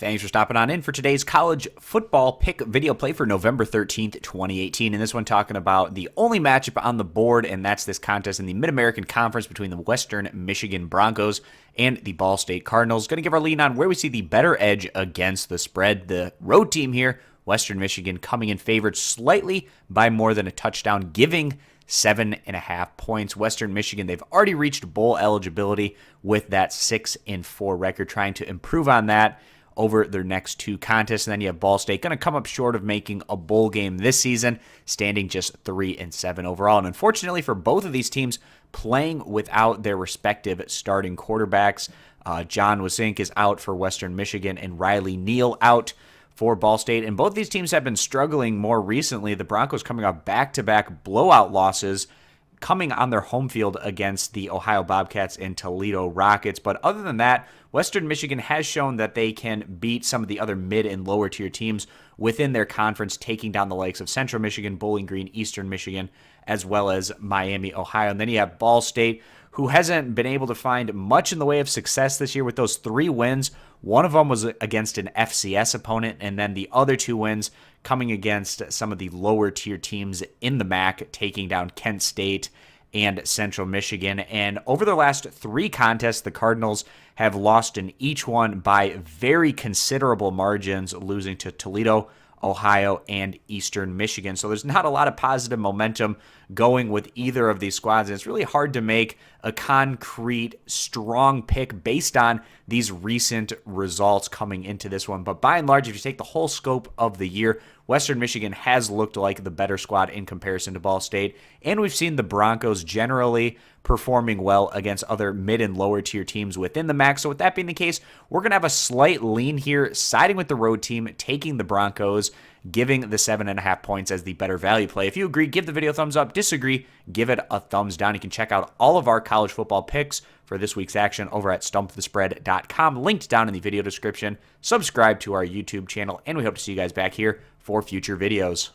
Thanks for stopping on in for today's college football pick video play for November 13th, 2018. And this one talking about the only matchup on the board, and that's this contest in the Mid-American Conference between the Western Michigan Broncos and the Ball State Cardinals. Going to give our lean on where we see the better edge against the spread. The road team here, Western Michigan, coming in favored slightly by more than a touchdown, giving 7.5 points. Western Michigan, they've already reached bowl eligibility with that 6-4 record, trying to improve on that over their next two contests. And then you have Ball State going to come up short of making a bowl game this season, standing just 3-7 overall. And unfortunately for both of these teams, playing without their respective starting quarterbacks. John Wasink is out for Western Michigan and Riley Neal out for Ball State. And both these teams have been struggling more recently. The Broncos coming off back-to-back blowout losses, coming on their home field against the Ohio Bobcats and Toledo Rockets. But other than that, Western Michigan has shown that they can beat some of the other mid and lower tier teams within their conference, taking down the likes of Central Michigan, Bowling Green, Eastern Michigan, as well as Miami, Ohio. And then you have Ball State, who hasn't been able to find much in the way of success this year with those 3 wins. One of them was against an FCS opponent, and then the other 2 wins coming against some of the lower tier teams in the MAC, taking down Kent State and Central Michigan. And over the last 3 contests, the Cardinals have lost in each one by very considerable margins, losing to Toledo, Ohio, and Eastern Michigan. So there's not a lot of positive momentum going with either of these squads. And it's really hard to make a concrete, strong pick based on these recent results coming into this one. But by and large, if you take the whole scope of the year, Western Michigan has looked like the better squad in comparison to Ball State. And we've seen the Broncos generally performing well against other mid and lower tier teams within the MAC. So with that being the case, we're going to have a slight lean here, siding with the road team, taking the Broncos, giving the 7.5 points as the better value play. If you agree, give the video a thumbs up. Disagree, give it a thumbs down. You can check out all of our college football picks for this week's action over at stumpthespread.com, linked down in the video description. Subscribe to our YouTube channel, and we hope to see you guys back here for future videos.